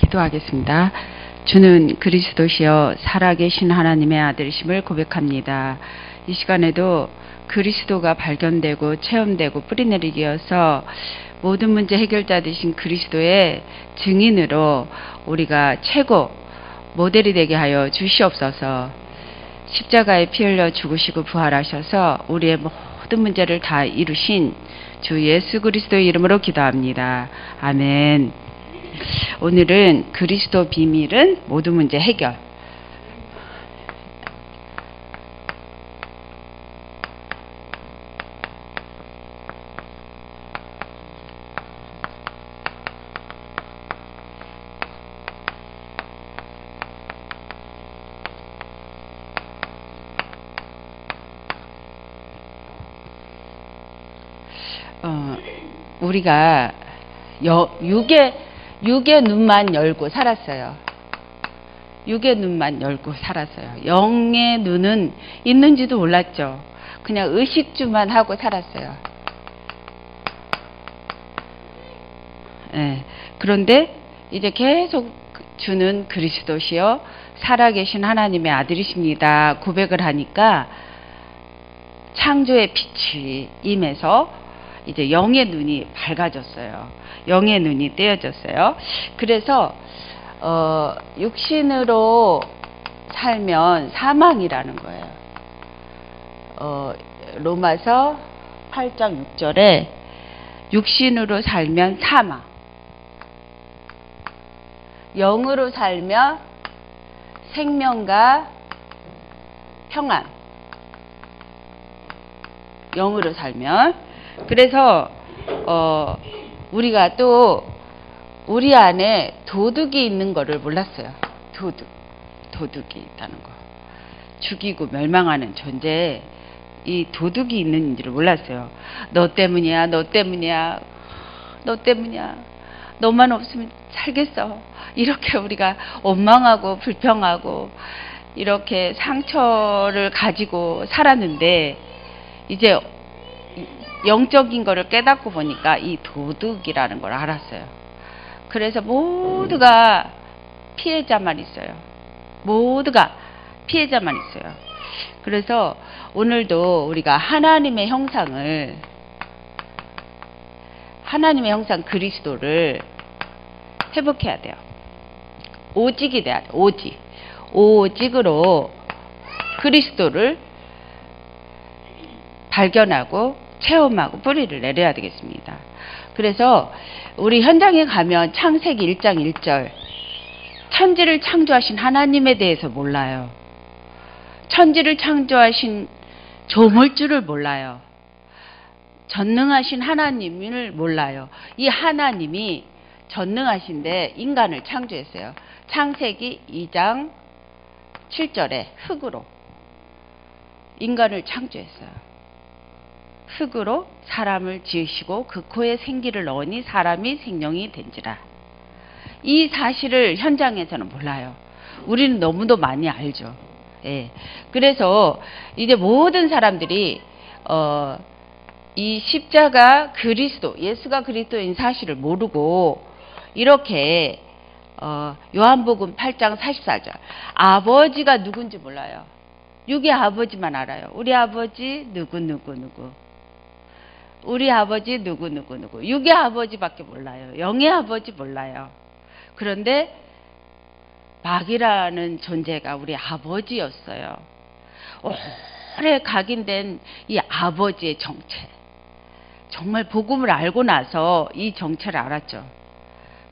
기도하겠습니다. 주는 그리스도시여 살아계신 하나님의 아들이심을 고백합니다. 이 시간에도 그리스도가 발견되고 체험되고 뿌리내리기여서 모든 문제 해결자 되신 그리스도의 증인으로 우리가 최고 모델이 되게 하여 주시옵소서. 십자가에 피 흘려 죽으시고 부활하셔서 우리의 모든 문제를 다 이루신 주 예수 그리스도의 이름으로 기도합니다. 아멘. 오늘은 그리스도 비밀은 모든 문제 해결. 우리가 육의 눈만 열고 살았어요. 육의 눈만 열고 살았어요. 영의 눈은 있는지도 몰랐죠. 그냥 의식주만 하고 살았어요. 네. 그런데 이제 계속 주는 그리스도시여 살아계신 하나님의 아들이십니다. 고백을 하니까 창조의 빛이 임해서 이제 영의 눈이 밝아졌어요. 영의 눈이 떼어졌어요. 그래서 육신으로 살면 사망이라는 거예요. 로마서 8장 6절에 육신으로 살면 사망, 영으로 살면 생명과 평안. 영으로 살면. 그래서 우리가 또 우리 안에 도둑이 있는 거를 몰랐어요. 도둑이 있다는 거. 죽이고 멸망하는 존재에 이 도둑이 있는지를 몰랐어요. 너 때문이야, 너 때문이야, 너 때문이야. 너만 없으면 살겠어. 이렇게 우리가 원망하고 불평하고 이렇게 상처를 가지고 살았는데 이제 영적인 거를 깨닫고 보니까 이 도둑이라는 걸 알았어요. 그래서 모두가 피해자만 있어요. 모두가 피해자만 있어요. 그래서 오늘도 우리가 하나님의 형상 그리스도를 회복해야 돼요. 오직이 돼야 돼요. 오직으로 그리스도를 발견하고 체험하고 뿌리를 내려야 되겠습니다. 그래서 우리 현장에 가면 창세기 1장 1절 천지를 창조하신 하나님에 대해서 몰라요. 천지를 창조하신 조물주를 몰라요. 전능하신 하나님을 몰라요. 이 하나님이 전능하신데 인간을 창조했어요. 창세기 2장 7절에 흙으로 인간을 창조했어요. 흙으로 사람을 지으시고 그 코에 생기를 넣으니 사람이 생명이 된지라. 이 사실을 현장에서는 몰라요. 우리는 너무도 많이 알죠. 예. 그래서 이제 모든 사람들이 이 십자가 그리스도, 예수가 그리스도인 사실을 모르고 이렇게 요한복음 8장 44절 아버지가 누군지 몰라요. 육의 아버지만 알아요. 우리 아버지 누구. 우리 아버지 누구. 육의 아버지밖에 몰라요. 영의 아버지 몰라요. 그런데 마귀라는 존재가 우리 아버지였어요. 오래 각인된 이 아버지의 정체. 정말 복음을 알고 나서 이 정체를 알았죠.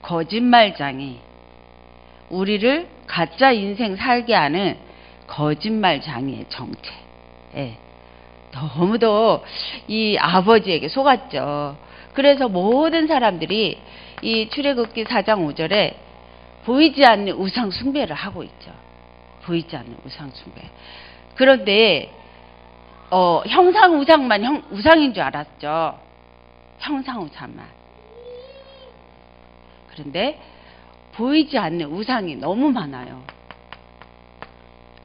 거짓말장이 우리를 가짜 인생 살게 하는 거짓말장이의 정체. 예. 너무도 이 아버지에게 속았죠. 그래서 모든 사람들이 이 출애굽기 4장 5절에 보이지 않는 우상 숭배를 하고 있죠. 보이지 않는 우상 숭배. 그런데 형상 우상만 우상인 줄 알았죠. 형상 우상만. 그런데 보이지 않는 우상이 너무 많아요.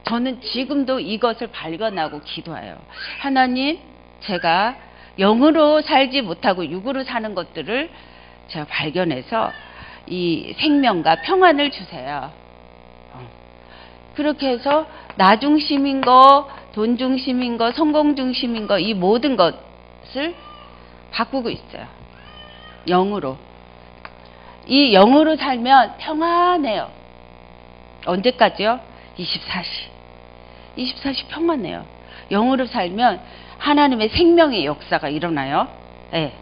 저는 지금도 이것을 발견하고 기도해요. 하나님, 제가 영으로 살지 못하고 육으로 사는 것들을 제가 발견해서 이 생명과 평안을 주세요. 그렇게 해서 나 중심인 거, 돈 중심인 거, 성공 중심인 거, 이 모든 것을 바꾸고 있어요. 영으로. 이 영으로 살면 평안해요. 언제까지요? 24시. 24시 평안해요. 영으로 살면 하나님의 생명의 역사가 일어나요. 네.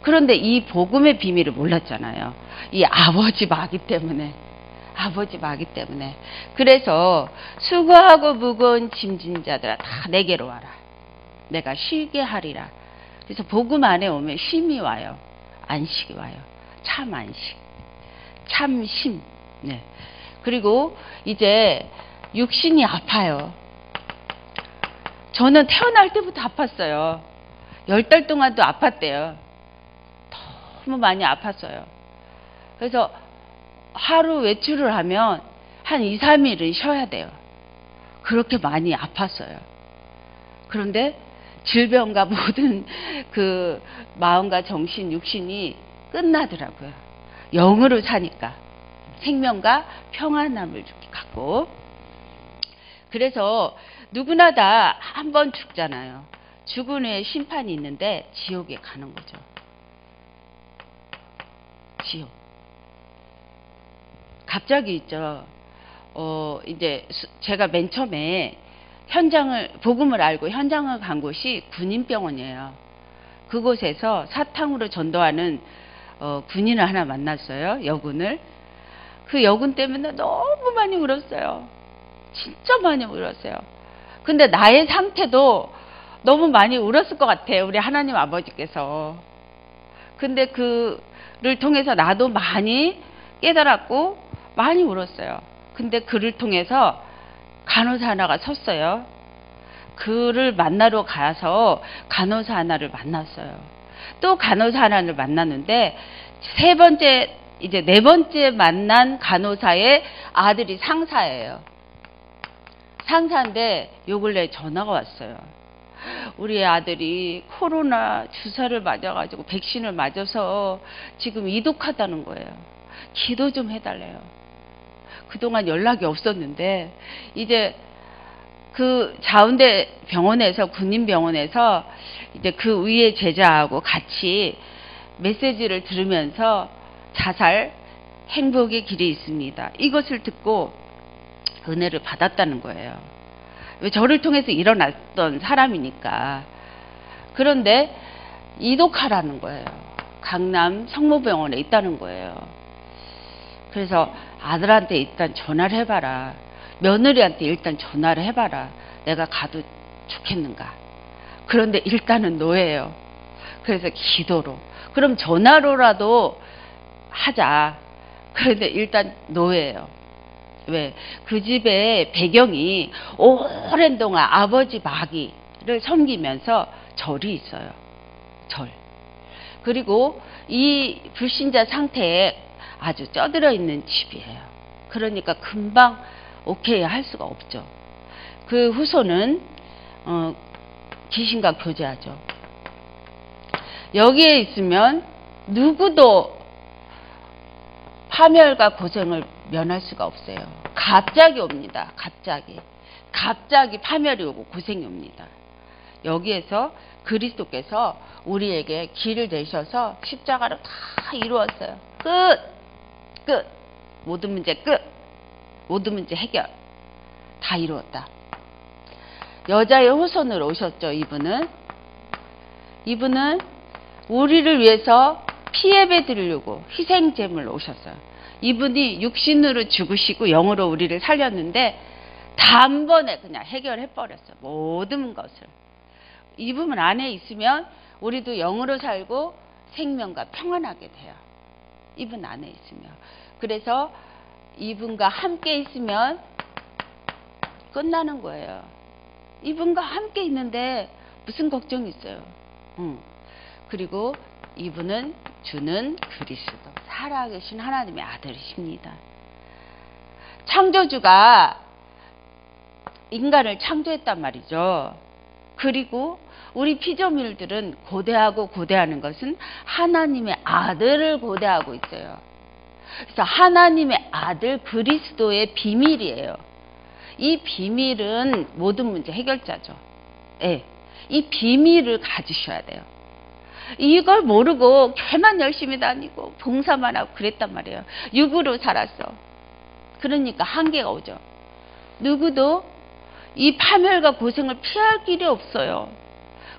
그런데 이 복음의 비밀을 몰랐잖아요. 이 아버지 마귀 때문에. 아버지 마귀 때문에. 그래서 수고하고 무거운 짐진 자들아 다 내게로 와라. 내가 쉬게 하리라. 그래서 복음 안에 오면 쉼이 와요. 안식이 와요. 참 안식. 참 쉼. 네. 그리고 이제 육신이 아파요. 저는 태어날 때부터 아팠어요. 10달 동안도 아팠대요. 너무 많이 아팠어요. 그래서 하루 외출을 하면 한 2, 3일은 쉬어야 돼요. 그렇게 많이 아팠어요. 그런데 질병과 모든 그 마음과 정신, 육신이 끝나더라고요. 영으로 사니까. 생명과 평안함을 갖고. 그래서 누구나 다 한 번 죽잖아요. 죽은 후에 심판이 있는데 지옥에 가는 거죠. 지옥. 갑자기 있죠. 이제 제가 맨 처음에 복음을 알고 현장을 간 곳이 군인병원이에요. 그곳에서 사탕으로 전도하는 군인을 하나 만났어요. 여군을. 그 여군 때문에 너무 많이 울었어요. 진짜 많이 울었어요. 근데 나의 상태도 너무 많이 울었을 것 같아요. 우리 하나님 아버지께서. 근데 그를 통해서 나도 많이 깨달았고 많이 울었어요. 근데 그를 통해서 간호사 하나가 섰어요. 그를 만나러 가서 간호사 하나를 만났어요. 또 간호사 하나를 만났는데 네 번째 만난 간호사의 아들이 상사예요. 상사인데 요 근래 전화가 왔어요. 우리 아들이 코로나 주사를 맞아가지고 백신을 맞아서 지금 이독하다는 거예요. 기도 좀 해달래요. 그동안 연락이 없었는데 이제 그 자운대 병원에서 군인병원에서 이제 그 위에 제자하고 같이 메시지를 들으면서 자살 행복의 길이 있습니다. 이것을 듣고 은혜를 받았다는 거예요. 왜 저를 통해서 일어났던 사람이니까. 그런데 이독하라는 거예요. 강남 성모병원에 있다는 거예요. 그래서 아들한테 일단 전화를 해봐라. 며느리한테 일단 전화를 해봐라. 내가 가도 좋겠는가. 그런데 일단은 노예요. 그래서 기도로. 그럼 전화로라도 하자. 그런데 일단 노예요. 왜? 그 집의 배경이 오랜 동안 아버지 마귀를 섬기면서 절이 있어요. 절. 그리고 이 불신자 상태에 아주 쪄들어 있는 집이에요. 그러니까 금방 오케이 할 수가 없죠. 그 후손은 귀신과 교제하죠. 여기에 있으면 누구도 파멸과 고생을 면할 수가 없어요. 갑자기 옵니다. 갑자기 파멸이 오고 고생이 옵니다. 여기에서 그리스도께서 우리에게 길을 내셔서 십자가로 다 이루었어요. 끝. 모든 문제 끝. 모든 문제 해결. 다 이루었다. 여자의 후손으로 오셨죠. 이분은 우리를 위해서 피예배 드리려고 희생제물로 오셨어요. 이분이 육신으로 죽으시고 영으로 우리를 살렸는데 단번에 그냥 해결해 버렸어요. 모든 것을. 이분 안에 있으면 우리도 영으로 살고 생명과 평안하게 돼요. 이분 안에 있으면. 그래서 이분과 함께 있으면 끝나는 거예요. 이분과 함께 있는데 무슨 걱정이 있어요. 그리고 이분은 주는 그리스도, 살아계신 하나님의 아들이십니다. 창조주가 인간을 창조했단 말이죠. 그리고 우리 피조물들은 고대하는 것은 하나님의 아들을 고대하고 있어요. 그래서 하나님의 아들 그리스도의 비밀이에요. 이 비밀은 모든 문제 해결자죠. 예. 이 비밀을 가지셔야 돼요. 이걸 모르고 걔만 열심히 다니고 봉사만 하고 그랬단 말이에요. 육으로 살았어. 그러니까 한계가 오죠. 누구도 이 파멸과 고생을 피할 길이 없어요.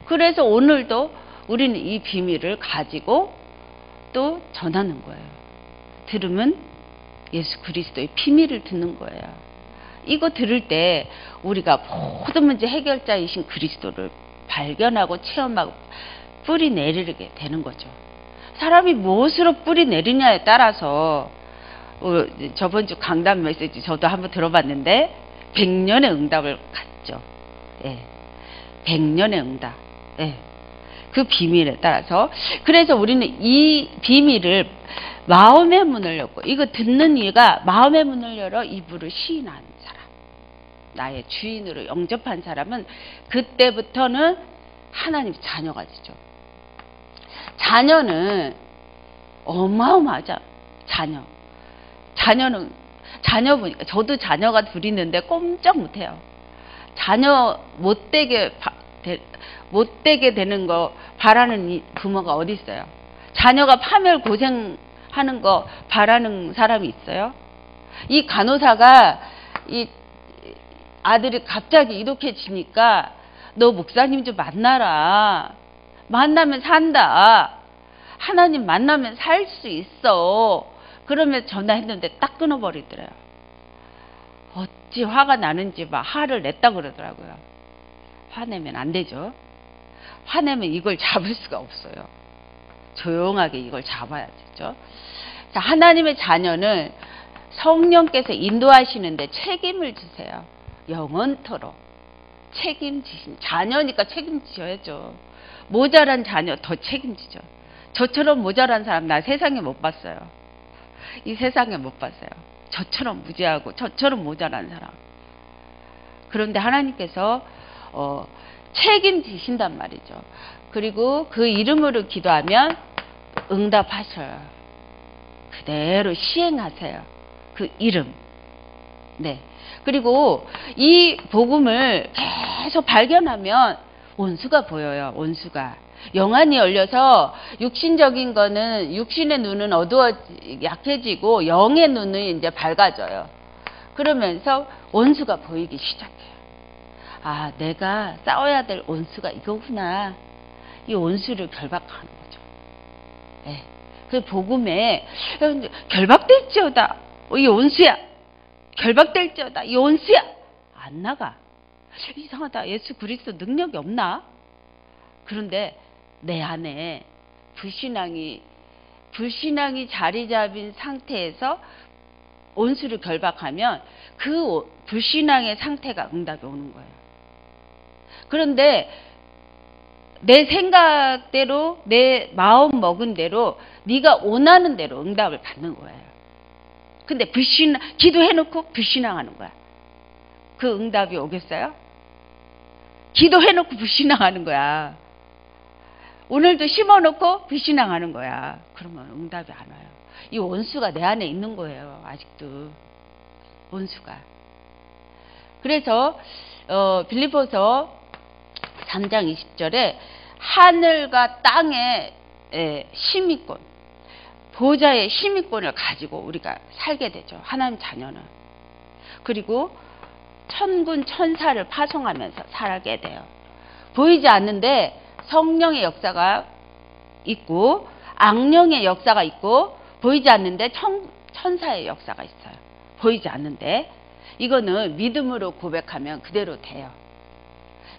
그래서 오늘도 우리는 이 비밀을 가지고 또 전하는 거예요. 들으면 예수 그리스도의 비밀을 듣는 거예요. 이거 들을 때 우리가 모든 문제 해결자이신 그리스도를 발견하고 체험하고 뿌리 내리게 되는 거죠. 사람이 무엇으로 뿌리 내리냐에 따라서 저번 주 강단 메시지 저도 한번 들어봤는데 100년의 응답을 갖죠. 예. 100년의 응답. 예. 그 비밀에 따라서 그래서 우리는 이 비밀을 마음의 문을 열고 이거 듣는 이가 마음의 문을 열어 이불을 시인한 사람, 나의 주인으로 영접한 사람은 그때부터는 하나님 자녀가 되죠. 자녀는 어마어마하죠. 자녀 보니까 저도 자녀가 둘 있는데 꼼짝 못해요. 자녀 못되게 되는 거 바라는 부모가 어디 있어요? 자녀가 파멸 고생하는 거 바라는 사람이 있어요? 이 간호사가 이 아들이 갑자기 이독해지니까 너 목사님 좀 만나라. 만나면 산다. 하나님 만나면 살 수 있어. 그러면 전화했는데 딱 끊어버리더래요. 어찌 화가 나는지 막 화를 냈다 그러더라고요. 화내면 안 되죠. 화내면 이걸 잡을 수가 없어요. 조용하게 이걸 잡아야 되죠. 자, 하나님의 자녀는 성령께서 인도하시는데 책임을 지세요. 영원토록 책임지신 자녀니까 책임지셔야죠. 모자란 자녀 더 책임지죠. 저처럼 모자란 사람 나 세상에 못 봤어요. 이 세상에 못 봤어요. 저처럼 무지하고 저처럼 모자란 사람. 그런데 하나님께서 책임지신단 말이죠. 그리고 그 이름으로 기도하면 응답하셔요. 그대로 시행하세요. 그 이름. 네. 그리고 이 복음을 계속 발견하면 온수가 보여요. 온수가. 영안이 열려서 육신적인 거는 육신의 눈은 약해지고 영의 눈은 이제 밝아져요. 그러면서 온수가 보이기 시작해요. 아, 내가 싸워야 될 온수가 이거구나. 이 온수를 결박하는 거죠. 네. 그 복음에 결박될지어다. 이 온수야. 결박될지어다. 이 온수야. 안 나가. 이상하다. 예수 그리스도 능력이 없나? 그런데 내 안에 불신앙이 자리 잡은 상태에서 온수를 결박하면 그 불신앙의 상태가 응답이 오는 거예요. 그런데 내 생각대로 내 마음 먹은 대로 네가 원하는 대로 응답을 받는 거예요. 근데 기도해놓고 불신앙하는 거야. 그 응답이 오겠어요? 기도해놓고 불신앙하는 거야. 오늘도 심어놓고 불신앙하는 거야. 그러면 응답이 안 와요. 이 원수가 내 안에 있는 거예요. 아직도. 원수가. 그래서 빌립보서 3장 20절에 하늘과 땅의 시민권, 보좌의 시민권을 가지고 우리가 살게 되죠. 하나님 자녀는. 그리고 천군 천사를 파송하면서 살게 돼요. 보이지 않는데 성령의 역사가 있고 악령의 역사가 있고 보이지 않는데 천사의 역사가 있어요. 보이지 않는데 이거는 믿음으로 고백하면 그대로 돼요.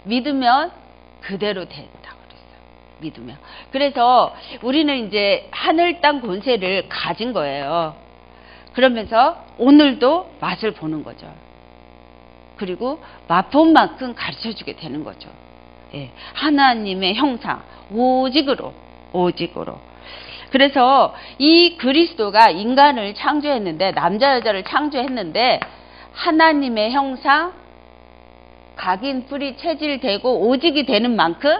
믿으면 그대로 된다고 그랬어요. 믿으면. 그래서 우리는 이제 하늘 땅 권세를 가진 거예요. 그러면서 오늘도 맛을 보는 거죠. 그리고 맛본 만큼 가르쳐주게 되는 거죠. 예, 하나님의 형상, 오직으로. 그래서 이 그리스도가 인간을 창조했는데, 남자 여자를 창조했는데 하나님의 형상, 각인 뿌리 체질되고 오직이 되는 만큼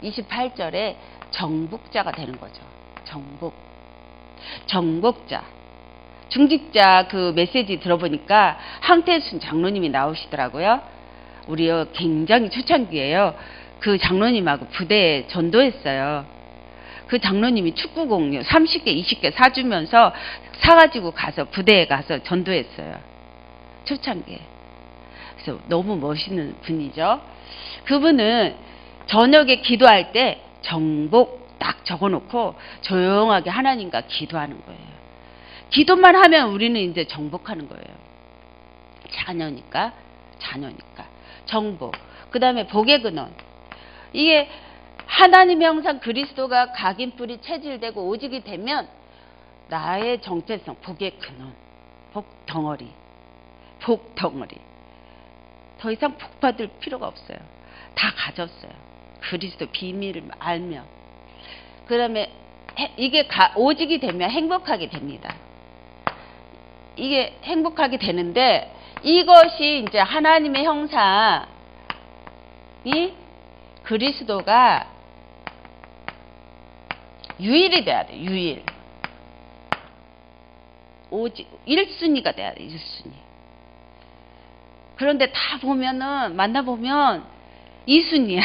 28절에 정복자가 되는 거죠. 정복자. 중직자 그 메시지 들어보니까 황태순 장로님이 나오시더라고요. 우리 굉장히 초창기예요. 그 장로님하고 부대에 전도했어요. 그 장로님이 축구 공유 30개, 20개 사주면서 사가지고 가서 부대에 가서 전도했어요. 초창기에. 그래서 너무 멋있는 분이죠. 그분은 저녁에 기도할 때 정복 딱 적어놓고 조용하게 하나님과 기도하는 거예요. 기도만 하면 우리는 이제 정복하는 거예요. 자녀니까. 정복. 그 다음에 복의 근원. 이게 하나님의 형상 그리스도가 각인뿔이 체질되고 오직이 되면 나의 정체성, 복의 근원, 복덩어리. 더 이상 복받을 필요가 없어요. 다 가졌어요. 그리스도 비밀을 알면. 그 다음에 이게 오직이 되면 행복하게 됩니다. 이게 행복하게 되는데 이것이 이제 하나님의 형상이 그리스도가 유일이 돼야 돼. 유일. 오직 1순위가 돼야 돼. 1순위. 그런데 다 보면은 만나보면 2순위야.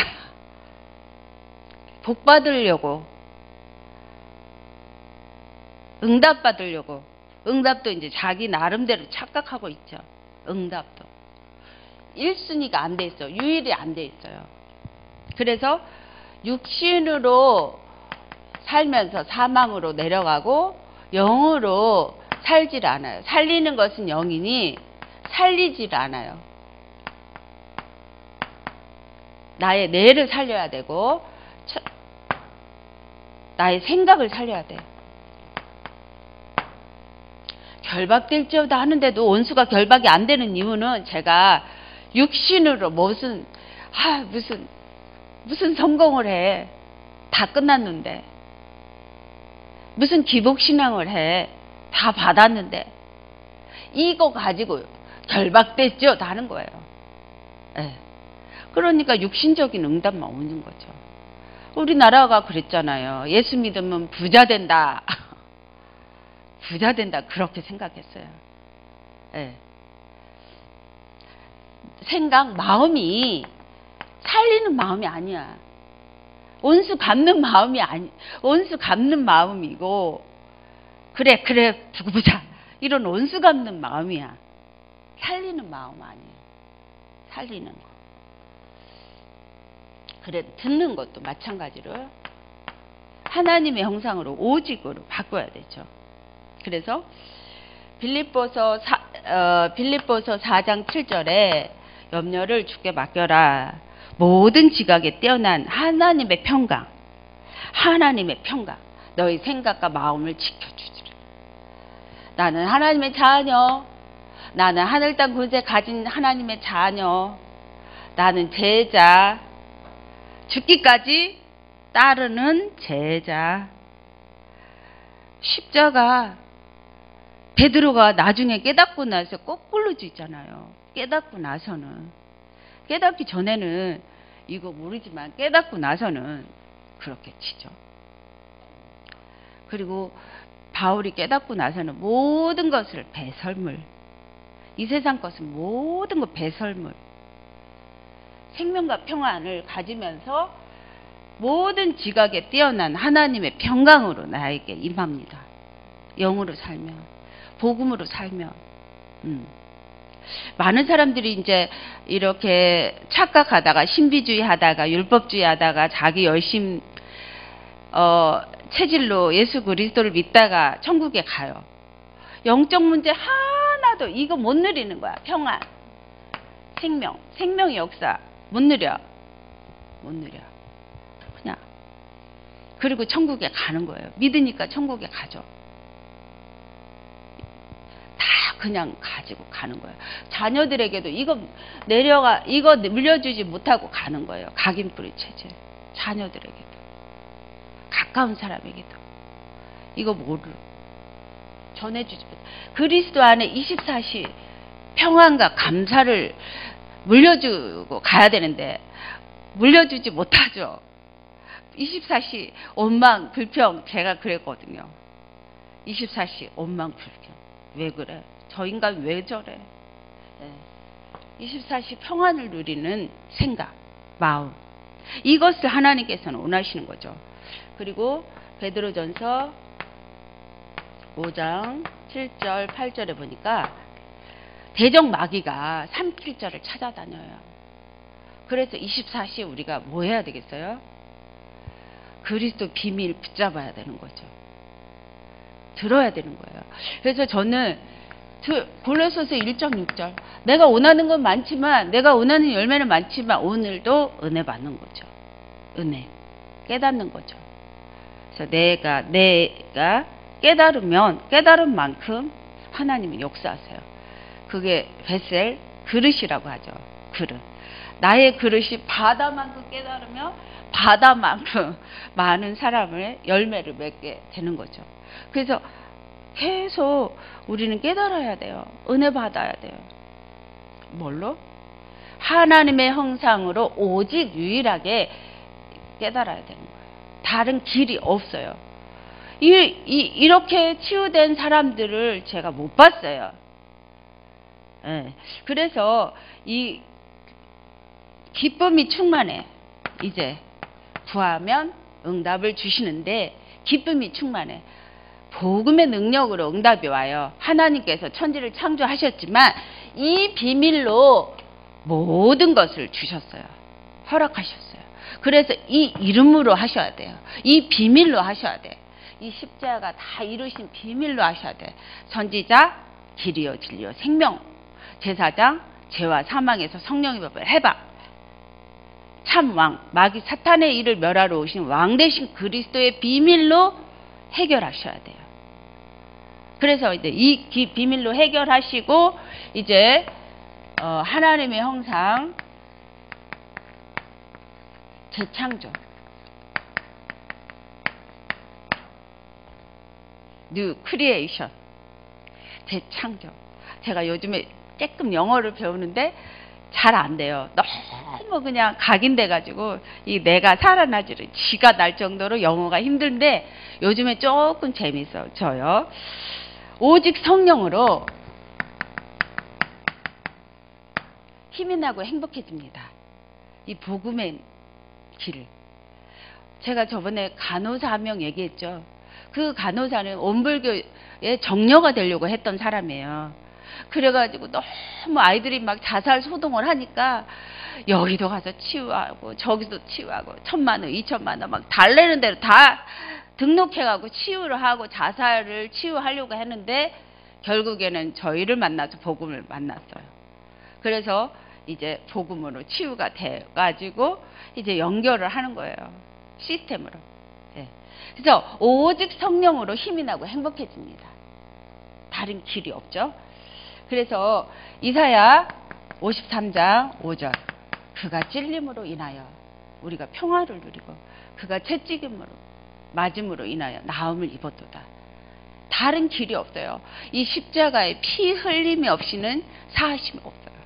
복 받으려고 응답 받으려고 응답도 이제 자기 나름대로 착각하고 있죠. 응답도 1순위가 안 돼 있어. 유일이 안 돼 있어요. 그래서 육신으로 살면서 사망으로 내려가고 영으로 살질 않아요. 살리는 것은 영이니 살리질 않아요. 나의 뇌를 살려야 되고 나의 생각을 살려야 돼. 결박될지어다 하는데도 원수가 결박이 안 되는 이유는 제가 육신으로 무슨 성공을 해. 다 끝났는데. 무슨 기복신앙을 해. 다 받았는데. 이거 가지고 결박됐죠? 다 하는 거예요. 네. 그러니까 육신적인 응답만 오는 거죠. 우리나라가 그랬잖아요. 예수 믿으면 부자 된다. 부자 된다. 그렇게 생각했어요. 네. 생각, 마음이 살리는 마음이 아니야. 원수 갚는 마음이 원수 갚는 마음이고, 그래, 두고 보자. 이런 원수 갚는 마음이야. 살리는 마음 아니에요. 살리는 거. 그래, 듣는 것도 마찬가지로 하나님의 형상으로 오직으로 바꿔야 되죠. 그래서 빌립보서 4장 7절에 염려를 주께 맡겨라. 모든 지각에 뛰어난 하나님의 평강. 너희 생각과 마음을 지켜주리라. 나는 하나님의 자녀. 나는 하늘 땅 군세 가진 하나님의 자녀. 나는 제자. 죽기까지 따르는 제자. 십자가. 베드로가 나중에 깨닫고 나서 거꾸로 쥐잖아요. 깨닫고 나서는. 깨닫기 전에는 이거 모르지만 깨닫고 나서는 그렇게 치죠. 그리고 바울이 깨닫고 나서는 모든 것을 배설물. 이 세상 것은 모든 것 배설물. 생명과 평안을 가지면서 모든 지각에 뛰어난 하나님의 평강으로 나에게 임합니다. 영으로 살면, 복음으로 살면. 많은 사람들이 이제 이렇게 착각하다가 신비주의 하다가 율법주의 하다가 자기 열심 체질로 예수 그리스도를 믿다가 천국에 가요. 영적 문제 하나도 이거 못 누리는 거야. 평안, 생명의 역사 못 누려. 그냥. 그리고 천국에 가는 거예요. 믿으니까 천국에 가죠. 그냥 가지고 가는 거예요. 자녀들에게도 이거 물려주지 못하고 가는 거예요. 각인뿌리 체질. 자녀들에게도. 가까운 사람에게도. 이거 모르고. 전해주지 못해. 그리스도 안에 24시 평안과 감사를 물려주고 가야 되는데, 물려주지 못하죠. 24시 원망, 불평, 제가 그랬거든요. 24시 원망, 불평. 왜 그래? 저 인간 왜 저래? 24시 평안을 누리는 생각, 마음, 이것을 하나님께서는 원하시는 거죠. 그리고 베드로전서 5장 7절 8절에 보니까 대적 마귀가 3필절을 찾아다녀요. 그래서 24시 우리가 뭐 해야 되겠어요? 그리스도 비밀 붙잡아야 되는 거죠. 들어야 되는 거예요. 그래서 저는 골로새서 1장 6절 내가 원하는 건 많지만, 내가 원하는 열매는 많지만 오늘도 은혜 받는 거죠. 은혜 깨닫는 거죠. 그래서 내가 깨달으면 깨달은 만큼 하나님이 역사하세요. 그게 베셀 그릇이라고 하죠. 그릇. 나의 그릇이 바다만큼 깨달으면 바다만큼 많은 사람의 열매를 맺게 되는 거죠. 그래서 계속 우리는 깨달아야 돼요. 은혜 받아야 돼요. 뭘로? 하나님의 형상으로 오직 유일하게 깨달아야 되는 거예요. 다른 길이 없어요. 이렇게 치유된 사람들을 제가 못 봤어요. 네. 그래서 이 기쁨이 충만해. 이제 구하면 응답을 주시는데 기쁨이 충만해. 복음의 능력으로 응답이 와요. 하나님께서 천지를 창조하셨지만 이 비밀로 모든 것을 주셨어요. 허락하셨어요. 그래서 이 이름으로 하셔야 돼요. 이 비밀로 하셔야 돼. 이 십자가 다 이루신 비밀로 하셔야 돼. 선지자 길이요 진리요 생명, 제사장 죄와 사망에서 성령의 법을 해방, 참왕 마귀 사탄의 일을 멸하러 오신 왕 대신 그리스도의 비밀로 해결하셔야 돼요. 그래서 이제 이 비밀로 해결하시고 이제 하나님의 형상 재창조, 뉴 크리에이션, 재창조. 제가 요즘에 조금 영어를 배우는데 잘 안 돼요. 너무 그냥 각인돼 가지고 이 내가 살아나지를 쥐가 날 정도로 영어가 힘든데 요즘에 조금 재밌어져요. 오직 성령으로 힘이 나고 행복해집니다. 이 복음의 길. 제가 저번에 간호사 한 명 얘기했죠. 그 간호사는 온불교의 정려가 되려고 했던 사람이에요. 그래가지고 너무 아이들이 막 자살 소동을 하니까 여기도 가서 치유하고 저기도 치유하고 1,000만 원, 2,000만 원 막 달래는 대로 다 등록해가고 치유를 하고 자살을 치유하려고 했는데 결국에는 저희를 만나서 복음을 만났어요. 그래서 이제 복음으로 치유가 돼가지고 이제 연결을 하는 거예요. 시스템으로. 네. 그래서 오직 성령으로 힘이 나고 행복해집니다. 다른 길이 없죠. 그래서 이사야 53장 5절 그가 찔림으로 인하여 우리가 평화를 누리고 그가 채찍임으로 맞음으로 인하여 나음을 입었도다. 다른 길이 없어요. 이 십자가에 피 흘림이 없이는 사하심이 없어요.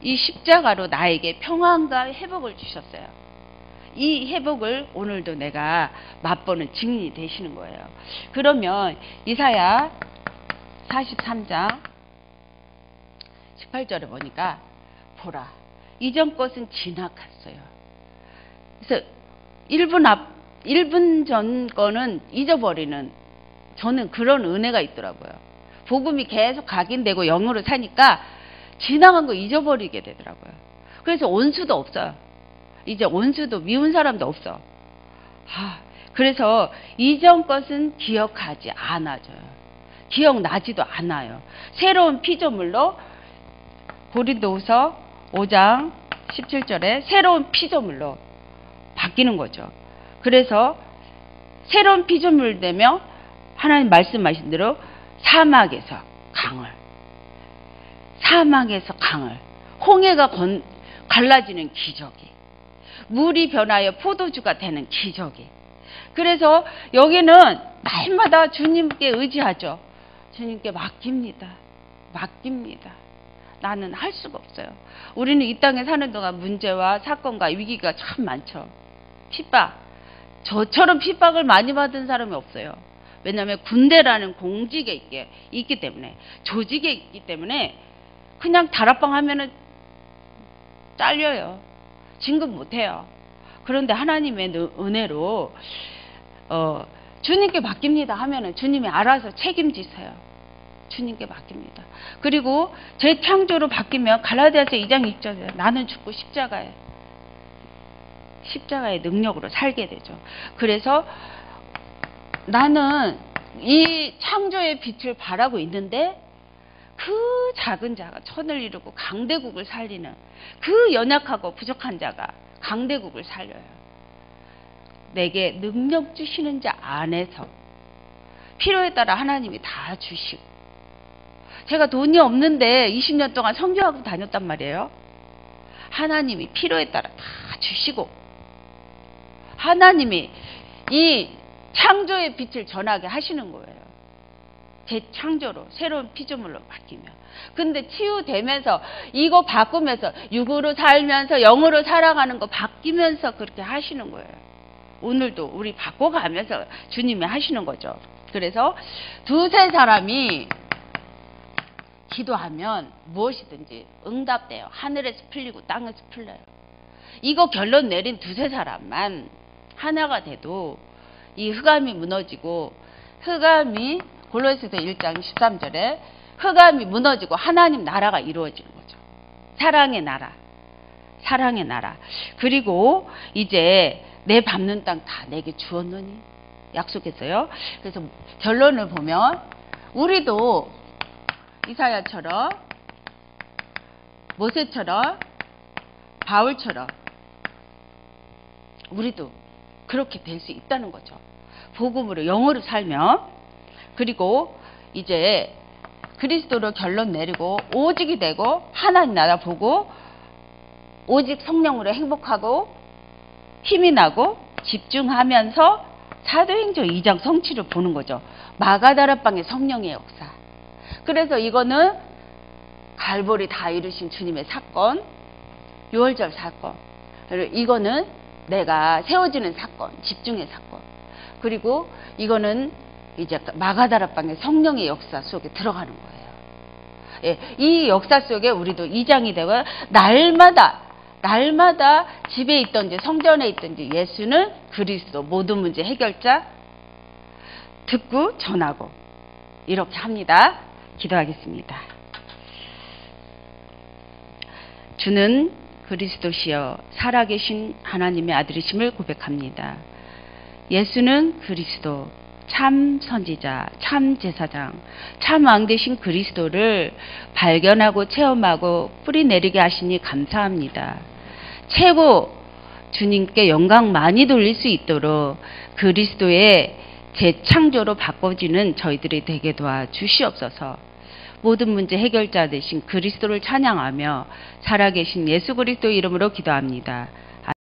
이 십자가로 나에게 평안과 회복을 주셨어요. 이 회복을 오늘도 내가 맛보는 증인이 되시는 거예요. 그러면 이사야 43장 18절에 보니까 보라 이전 것은 지나갔어요. 그래서 1분 전 거는 잊어버리는 저는 그런 은혜가 있더라고요. 복음이 계속 각인되고 영으로 사니까 지나간 거 잊어버리게 되더라고요. 그래서 원수도 없어요. 이제 원수도 미운 사람도 없어. 그래서 이전 것은 기억하지 않아져요. 기억나지도 않아요. 새로운 피조물로 고린도후서 5장 17절에 새로운 피조물로 바뀌는 거죠. 그래서 새로운 피조물 되면 하나님 말씀하신 대로 사막에서 강을 홍해가 갈라지는 기적이, 물이 변하여 포도주가 되는 기적이. 그래서 여기는 날마다 주님께 의지하죠. 주님께 맡깁니다. 나는 할 수가 없어요. 우리는 이 땅에 사는 동안 문제와 사건과 위기가 참 많죠. 핍박. 저처럼 핍박을 많이 받은 사람이 없어요. 왜냐하면 군대라는 공직에 있기 때문에, 조직에 있기 때문에 그냥 다락방 하면은 잘려요. 진급 못해요. 그런데 하나님의 은혜로 주님께 맡깁니다 하면은 주님이 알아서 책임지세요. 주님께 맡깁니다. 그리고 재창조로 바뀌면 갈라디아서 2장 6절에 나는 죽고 십자가의 능력으로 살게 되죠. 그래서 나는 이 창조의 빛을 바라고 있는데 그 작은 자가 천을 이루고 강대국을 살리는 그 연약하고 부족한 자가 강대국을 살려요. 내게 능력 주시는 자 안에서 필요에 따라 하나님이 다 주시고, 제가 돈이 없는데 20년 동안 선교하고 다녔단 말이에요. 하나님이 필요에 따라 다 주시고, 하나님이 이 창조의 빛을 전하게 하시는 거예요. 재창조로 새로운 피조물로 바뀌면. 근데 치유되면서 이거 바꾸면서 육으로 살면서 영으로 살아가는 거 바뀌면서 그렇게 하시는 거예요. 오늘도 우리 바꿔가면서 주님이 하시는 거죠. 그래서 두세 사람이 기도하면 무엇이든지 응답돼요. 하늘에서 풀리고 땅에서 풀려요. 이거 결론 내린 두세 사람만 하나가 돼도 이 흑암이 무너지고, 흑암이 골로새서 1장 13절에 흑암이 무너지고 하나님 나라가 이루어지는 거죠. 사랑의 나라. 사랑의 나라. 그리고 이제 내 밟는 땅 다 내게 주었노니 약속했어요. 그래서 결론을 보면 우리도 이사야처럼, 모세처럼, 바울처럼 우리도 그렇게 될 수 있다는 거죠. 복음으로 영으로 살면. 그리고 이제 그리스도로 결론 내리고 오직이 되고 하나님 나라 보고 오직 성령으로 행복하고 힘이 나고 집중하면서 사도행전 2장 성취를 보는 거죠. 마가다락방의 성령의 역사. 그래서 이거는 갈보리 다 이루신 주님의 사건, 유월절 사건. 이거는 내가 세워지는 사건, 집중의 사건. 그리고 이거는 이제 마가다락방의 성령의 역사 속에 들어가는 거예요. 예, 이 역사 속에 우리도 2장이 되고 날마다 집에 있든지 성전에 있든지 예수는 그리스도 모든 문제 해결자 듣고 전하고 이렇게 합니다. 기도하겠습니다. 주는 그리스도시여 살아계신 하나님의 아들이심을 고백합니다. 예수는 그리스도, 참 선지자, 참 제사장, 참 왕 되신 그리스도를 발견하고 체험하고 뿌리내리게 하시니 감사합니다. 최고 주님께 영광 많이 돌릴 수 있도록 그리스도의 재창조로 바꿔지는 저희들이 되게 도와주시옵소서. 모든 문제 해결자 되신 그리스도를 찬양하며 살아계신 예수 그리스도 이름으로 기도합니다.